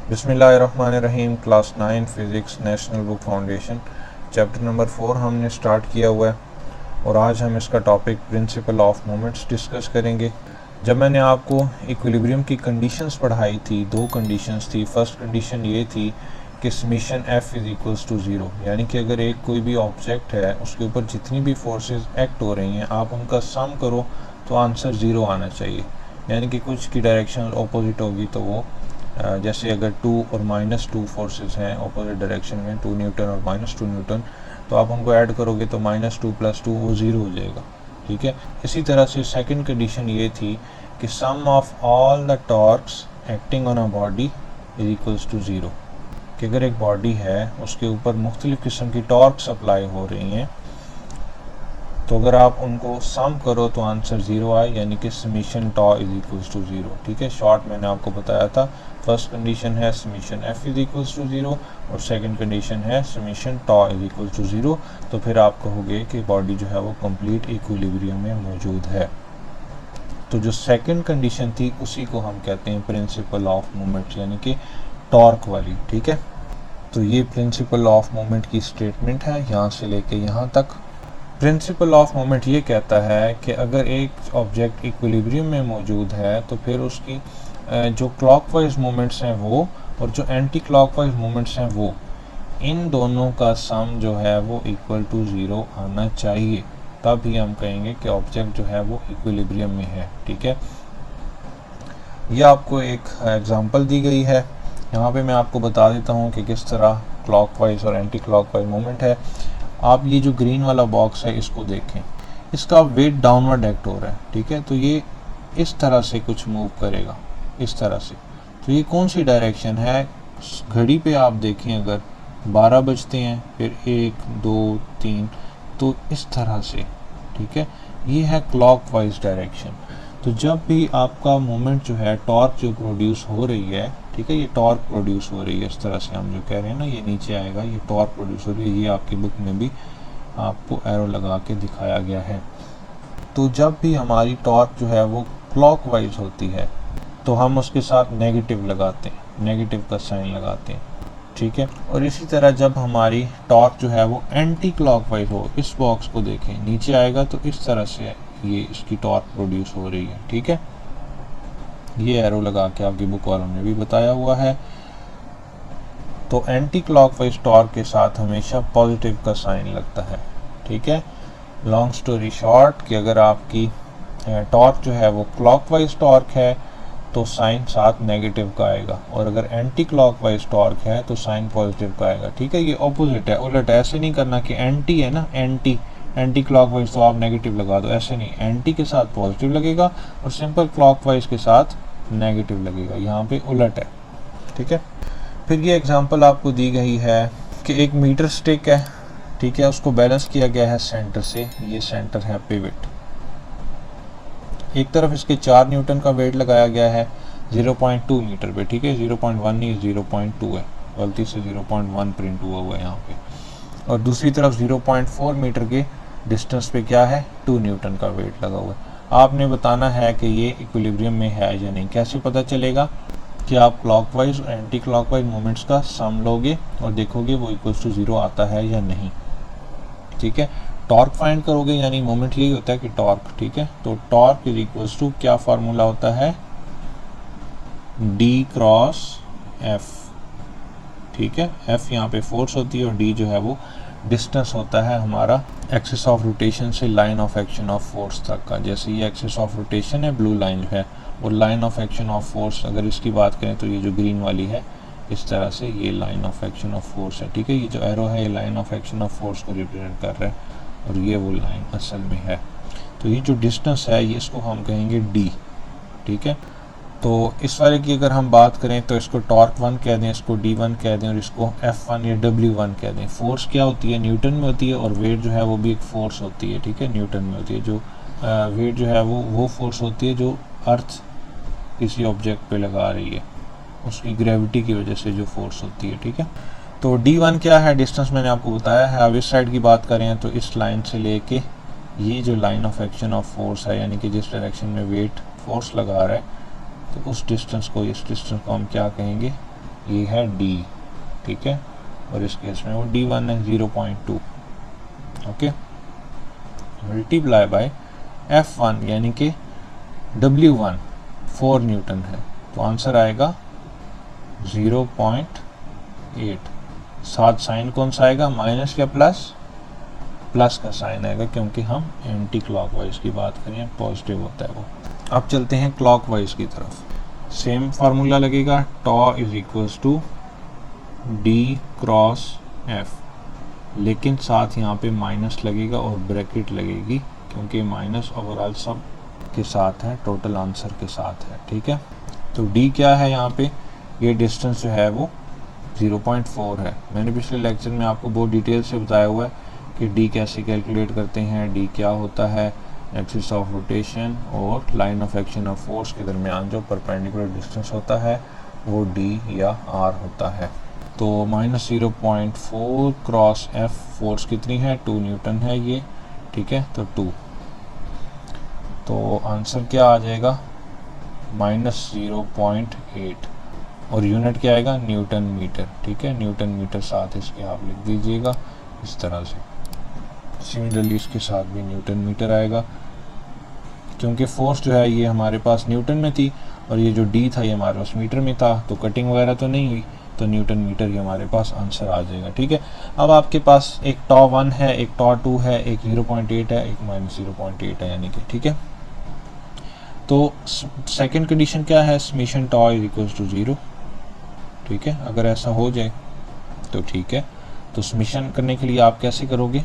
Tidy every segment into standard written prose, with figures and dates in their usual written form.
बिस्मिल्लाहिर्रहमानिर्रहीम। Class 9 physics national book foundation chapter number 4 हमने start किया हुआ है और आज हम इसका topic principle of moments discuss करेंगे। जब मैंने आपको इक्विलिब्रियम की कंडीशंस पढ़ाई थी, दो कंडीशंस थी। फर्स्ट कंडीशन ये थी कि summation F is equals to zero, यानी कि अगर एक कोई भी ऑब्जेक्ट है उसके ऊपर जितनी भी फोर्सेस एक्ट हो रही हैं आप उनका सम करो तो आंसर ज़ीरो आना चाहिए, यानी कि कुछ की डायरेक्शन अपोजिट होगी तो वो जैसे अगर 2 और -2 फोर्सेस हैं अपोजिट डायरेक्शन में, 2 न्यूटन और -2 न्यूटन, तो आप उनको ऐड करोगे तो -2 + 2 वो ज़ीरो हो जाएगा। ठीक है। इसी तरह से सेकंड कंडीशन ये थी कि sum of all the torques acting on a body is equals to zero, कि अगर एक बॉडी है उसके ऊपर मुख्तलिफ़ किस्म की टॉर्क्स अप्लाई हो रही हैं तो अगर आप उनको सम करो तो आंसर ज़ीरो आए, यानी कि summation tau is equals to zero. ठीक है, शॉर्ट मैंने आपको बताया था। फर्स्ट कंडीशन है summation F is equals to zero और सेकंड कंडीशन है summation tau is equals to zero. तो फिर आप कहोगे कि बॉडी जो है वो कंप्लीट इक्विलिब्रियम में मौजूद है। तो जो सेकंड कंडीशन थी उसी को हम कहते हैं प्रिंसिपल ऑफ मोमेंट, यानी कि टॉर्क वाली। ठीक है, तो ये प्रिंसिपल ऑफ मोमेंट की स्टेटमेंट है यहाँ से लेके यहाँ तक। प्रिंसिपल ऑफ मोमेंट ये कहता है कि अगर एक ऑब्जेक्ट इक्विलिब्रियम में मौजूद है तो फिर उसकी जो क्लॉकवाइज मोमेंट्स हैं वो और जो एंटी क्लॉकवाइज मोमेंट्स हैं वो, इन दोनों का सम जो है वो इक्वल टू ज़ीरो आना चाहिए, तब ही हम कहेंगे कि ऑब्जेक्ट जो है वो इक्विलिब्रियम में है। ठीक है, ये आपको एक एग्जांपल दी गई है। यहाँ पे मैं आपको बता देता हूँ कि किस तरह क्लॉकवाइज और एंटी क्लॉकवाइज मोमेंट है। आप ये जो ग्रीन वाला बॉक्स है इसको देखें, इसका वेट डाउनवर्ड एक्ट हो रहा है। ठीक है, तो ये इस तरह से कुछ मूव करेगा, इस तरह से। तो ये कौन सी डायरेक्शन है? घड़ी पे आप देखें, अगर 12 बजते हैं, फिर 1 2 3, तो इस तरह से। ठीक है, ये है क्लॉकवाइज डायरेक्शन। तो जब भी आपका मोमेंट जो है, टॉर्क जो प्रोड्यूस हो रही है, ठीक है, ये टॉर्क प्रोड्यूस हो रही है, इस तरह से हम जो कह रहे हैं ना, ये नीचे आएगा, ये टॉर्क प्रोड्यूस हो रही है। ये आपकी बुक में भी आपको एरो लगा के दिखाया गया है। तो जब भी हमारी टॉर्क जो है वो क्लॉकवाइज होती है तो हम उसके साथ नेगेटिव लगाते हैं, नेगेटिव का साइन लगाते हैं। ठीक है, और इसी तरह जब हमारी टॉर्क जो है वो एंटी क्लॉकवाइज हो, इस बॉक्स को देखें, नीचे आएगा तो इस तरह से ये इसकी टॉर्क प्रोड्यूस हो रही है। ठीक है, ये एरो लगा के आपकी बुक वालों ने भी बताया हुआ है। तो एंटी क्लॉकवाइज टॉर्क के साथ हमेशा पॉजिटिव का साइन लगता है। ठीक है, लॉन्ग स्टोरी शॉर्ट कि अगर आपकी टॉर्क जो है वो क्लॉकवाइज टॉर्क है तो साइन साथ नेगेटिव का आएगा, और अगर एंटी क्लॉकवाइज टॉर्क है तो साइन पॉजिटिव का आएगा। ठीक है, ये ऑपोजिट है, उलट। ऐसे नहीं करना कि एंटी है ना, एंटी क्लॉकवाइज तो आप नेगेटिव लगा दो, ऐसे नहीं। एंटी के साथ पॉजिटिव लगेगा और सिंपल क्लॉकवाइज के साथ नेगेटिव लगेगा, यहाँ पे उलट है। ठीक है, फिर ये एग्जांपल आपको दी गई है कि एक मीटर स्टिक है, ठीक है, उसको बैलेंस किया गया है सेंटर से। ये सेंटर है पिवट। एक तरफ इसके 4 न्यूटन का वेट लगाया गया है 0.2 मीटर पे। ठीक है, 0.1 नहीं 0.2 है, गलती से 0.1 प्रिंट हुआ हुआ है यहाँ पे। और दूसरी तरफ 0.4 मीटर के डिस्टेंस पे क्या है, 2 न्यूटन का वेट लगा हुआ है। आपने बताना है कि ये इक्विलिब्रियम में है या नहीं। कैसे पता चलेगा? कि आप क्लॉकवाइज और एंटी क्लॉकवाइज मोमेंट्स का सम लोगे और देखोगे वो इक्वल्स टू ज़ीरो आता है या नहीं। ठीक है, टॉर्क फाइंड करोगे, यानी मोमेंट यही होता है कि टॉर्क। ठीक है, तो टॉर्क इज इक्वल्स टू क्या फार्मूला होता है, डी क्रॉस एफ। ठीक है, एफ यहाँ पे फोर्स होती है और डी जो है वो डिस्टेंस होता है हमारा एक्सिस ऑफ रोटेशन से line of action of force तक का। जैसे ये एक्सिस ऑफ रोटेशन है, ब्लू लाइन है, और line of action of force अगर इसकी बात करें तो ये जो ग्रीन वाली है, इस तरह से ये line of action of force है। ठीक है, ये जो एरो है ये line of action of force को रिप्रेजेंट कर रहा है और ये वो लाइन असल में है। तो ये जो डिस्टेंस है ये इसको हम कहेंगे डी। ठीक है, तो इस वाले की अगर हम बात करें तो इसको टॉर्क 1 कह दें, इसको D1 कह दें और इसको F1 या W1 कह दें। फोर्स क्या होती है, न्यूटन में होती है, और वेट जो है वो भी एक फोर्स होती है। ठीक है, न्यूटन में होती है। जो वेट जो है वो फोर्स होती है जो अर्थ किसी ऑब्जेक्ट पे लगा रही है, उसकी ग्रेविटी की वजह से जो फोर्स होती है। ठीक है, तो D1 क्या है, डिस्टेंस मैंने आपको बताया है। अब इस साइड की बात करें तो इस लाइन से लेके ये जो line of action of force है, यानी कि जिस डायरेक्शन में वेट फोर्स लगा रहा है, तो उस डिस्टेंस को, इस डिस्टेंस को हम क्या कहेंगे, ये है D, ठीक है, और इस केस में वो D1 है 0.2, ओके, मल्टीप्लाई बाय F1 यानी कि W1 4 न्यूटन है, तो आंसर आएगा 0.8। साथ साइन कौन सा आएगा, माइनस या प्लस, प्लस का साइन आएगा, क्योंकि हम एंटी क्लॉकवाइज की बात करें, पॉजिटिव होता है वो। अब चलते हैं क्लॉकवाइज की तरफ। सेम फार्मूला लगेगा, tau is equals to D cross F, लेकिन साथ यहाँ पे माइनस लगेगा और ब्रैकेट लगेगी, क्योंकि माइनस ओवरऑल सब के साथ है, टोटल आंसर के साथ है, ठीक है। तो डी क्या है यहाँ पे, ये डिस्टेंस जो है वो 0.4 है। मैंने पिछले लेक्चर में आपको बहुत डिटेल से बताया हुआ है कि डी कैसे कैलकुलेट करते हैं, डी क्या होता है, एक्सिस ऑफ रोटेशन और line of action of force के दरमियान जो परपेंडिकुलर डिस्टेंस होता है वो डी या आर होता है। तो माइनस 0.4 क्रॉस एफ, फोर्स कितनी है, 2 न्यूटन है ये, ठीक है, तो 2, तो आंसर क्या आ जाएगा -0.8, और यूनिट क्या आएगा, न्यूटन मीटर, ठीक है, न्यूटन मीटर साथ इसके आप लिख दीजिएगा इस तरह से। सिमिलरली इसके साथ भी न्यूटन मीटर आएगा, क्योंकि फोर्स जो है ये हमारे पास न्यूटन में थी और ये जो डी था ये हमारे पास मीटर में था, तो कटिंग वगैरह तो नहीं हुई, तो न्यूटन मीटर ही हमारे पास आंसर आ जाएगा, ठीक है। अब आपके पास एक टॉ 1 है, एक टॉ 2 है, एक 0.8 है, एक -0.8 है, यानी कि, ठीक है। तो सेकंड कंडीशन क्या है, summation tau is equals to 0, ठीक है। अगर ऐसा हो जाए तो ठीक है। तो समेशन करने के लिए आप कैसे करोगे,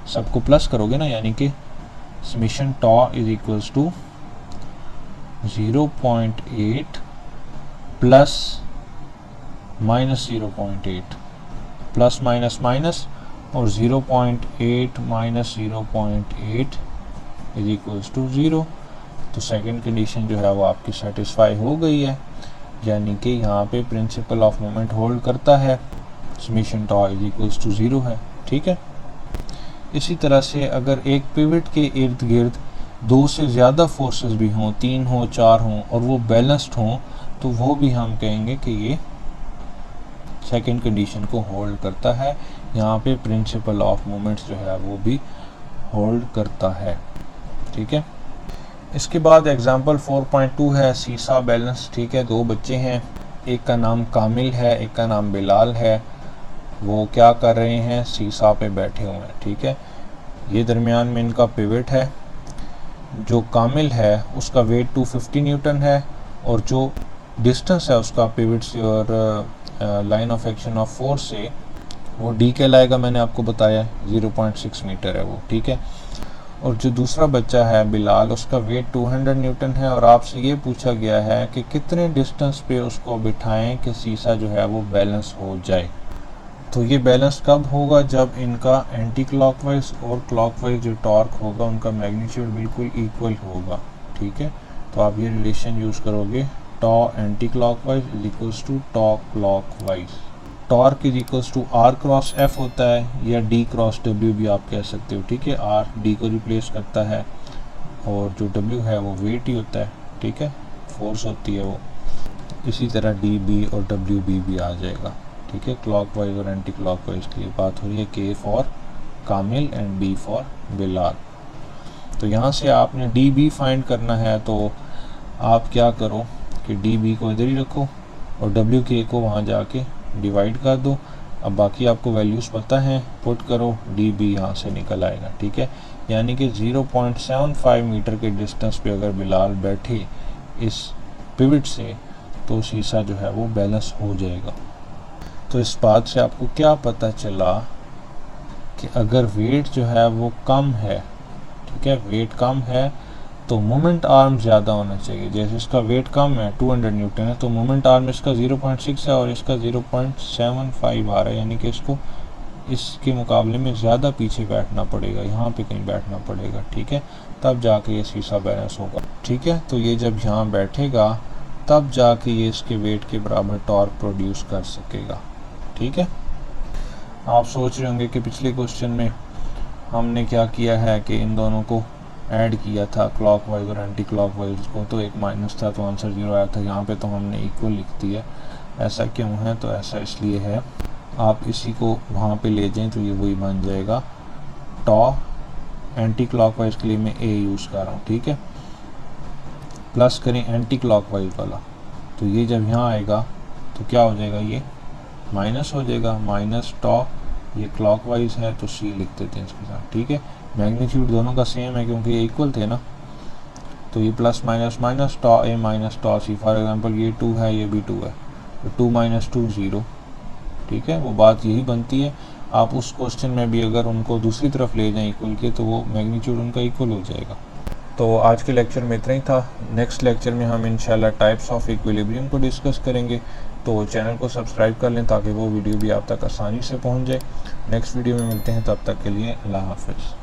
सबको प्लस करोगे ना, यानी कि summation tau is equals to 0.8 plus -0.8, plus minus minus, और 0.8 माइनस 0.8 इज इक्वल्स टू 0। तो सेकंड कंडीशन जो है वो आपकी सेटिस्फाई हो गई है, यानी कि यहाँ पे प्रिंसिपल ऑफ मोमेंट होल्ड करता है, summation tau is equals to 0 है, ठीक है। इसी तरह से अगर एक पिवट के इर्द गिर्द 2 से ज़्यादा फोर्सेस भी हों, 3 हों, 4 हों, और वो बैलेंस्ड हों, तो वो भी हम कहेंगे कि ये सेकंड कंडीशन को होल्ड करता है। यहाँ पे प्रिंसिपल ऑफ मोमेंट्स जो है वो भी होल्ड करता है, ठीक है। इसके बाद एग्जांपल 4.2 है, सीसा बैलेंस, ठीक है। 2 बच्चे हैं, एक का नाम कामिल है, एक का नाम बिलाल है। वो क्या कर रहे हैं, सीसा पे बैठे हुए हैं, ठीक है। ये दरमियान में इनका पिवट है। जो कामिल है उसका वेट 250 न्यूटन है, और जो डिस्टेंस है उसका पिवट से और line of action of force से वो डी कहलाएगा, मैंने आपको बताया 0.6 मीटर है वो, ठीक है। और जो दूसरा बच्चा है बिलाल, उसका वेट 200 न्यूटन है, और आपसे ये पूछा गया है कि कितने डिस्टेंस पे उसको बिठाएं कि सीसा जो है वो बैलेंस हो जाए। तो ये बैलेंस कब होगा, जब इनका एंटी क्लॉकवाइज और क्लॉकवाइज जो टॉर्क होगा उनका मैग्नीट्यूड बिल्कुल इक्वल होगा, ठीक है। तो आप ये रिलेशन यूज़ करोगे, tau anti clockwise is equals to tau clockwise. Torque is equals to R cross F होता है, या डी क्रॉस डब्ल्यू भी आप कह सकते हो, ठीक है। आर डी को रिप्लेस करता है, और जो डब्ल्यू है वो वेट ही होता है, ठीक है, फोर्स होती है वो। इसी तरह डी बी और डब्ल्यू बी भी आ जाएगा, ठीक है। क्लॉकवाइज और एंटी क्लॉकवाइज के लिए बात हो रही है, K for Kamil and B for Bilal. तो यहाँ से आपने डी बी फाइंड करना है, तो आप क्या करो कि डी बी को इधर ही रखो और डब्ल्यू के को वहाँ जाके डिवाइड कर दो। अब बाकी आपको वैल्यूज़ पता हैं, पुट करो, डी बी यहाँ से निकल आएगा, ठीक है। यानी कि 0.75 मीटर के डिस्टेंस पे अगर बिलाल बैठे इस पिवट से, तो सीसा जो है वो बैलेंस हो जाएगा। तो इस बात से आपको क्या पता चला कि अगर वेट जो है वो कम है, ठीक है, वेट कम है, तो मोमेंट आर्म ज़्यादा होना चाहिए। जैसे इसका वेट कम है, 200 न्यूटन है, तो मोमेंट आर्म इसका 0.6 है और इसका 0.75 आ रहा है, यानी कि इसको इसके मुकाबले में ज़्यादा पीछे बैठना पड़ेगा, यहाँ पे कहीं बैठना पड़ेगा, ठीक है, तब जाके ये सीसा बैलेंस होगा, ठीक है। तो ये जब यहाँ बैठेगा तब जाके ये इसके वेट के बराबर टॉर्क प्रोड्यूस कर सकेगा, ठीक है। आप सोच रहे होंगे कि पिछले क्वेश्चन में हमने क्या किया है कि इन दोनों को ऐड किया था क्लॉकवाइज और एंटी क्लॉकवाइज को, तो एक माइनस था तो आंसर 0 आया था। यहाँ पे तो हमने इक्वल लिख दिया। ऐसा क्यों है? तो ऐसा इसलिए है, आप इसी को वहाँ पे ले जाएं तो ये वही बन जाएगा। टॉ एंटी क्लॉकवाइज के लिए मैं ए यूज़ कर रहा हूँ, ठीक है। प्लस करें एंटी क्लॉकवाइज वाला, तो ये जब यहाँ आएगा तो क्या हो जाएगा, ये माइनस हो जाएगा। माइनस टॉ, ये क्लॉकवाइज है तो सी लिख देते हैं इसके साथ, ठीक है। मैग्नीट्यूड दोनों का सेम है क्योंकि ये इक्वल थे ना, तो ये plus minus minus tau A minus tau C. For example ये 2 है, ये भी 2 है, तो 2 - 2 0, ठीक है। वो बात यही बनती है, आप उस क्वेश्चन में भी अगर उनको दूसरी तरफ ले जाएं इक्वल के, तो वो मैग्नीट्यूड उनका इक्वल हो जाएगा। तो आज के लेक्चर में इतना ही था। नेक्स्ट लेक्चर में हम इंशाल्लाह टाइप्स ऑफ इक्विलिब्रियम को डिस्कस करेंगे, तो चैनल को सब्सक्राइब कर लें ताकि वो वीडियो भी आप तक आसानी से पहुंच जाए। नेक्स्ट वीडियो में मिलते हैं, तब तक के लिए अल्लाह हाफ़िज़।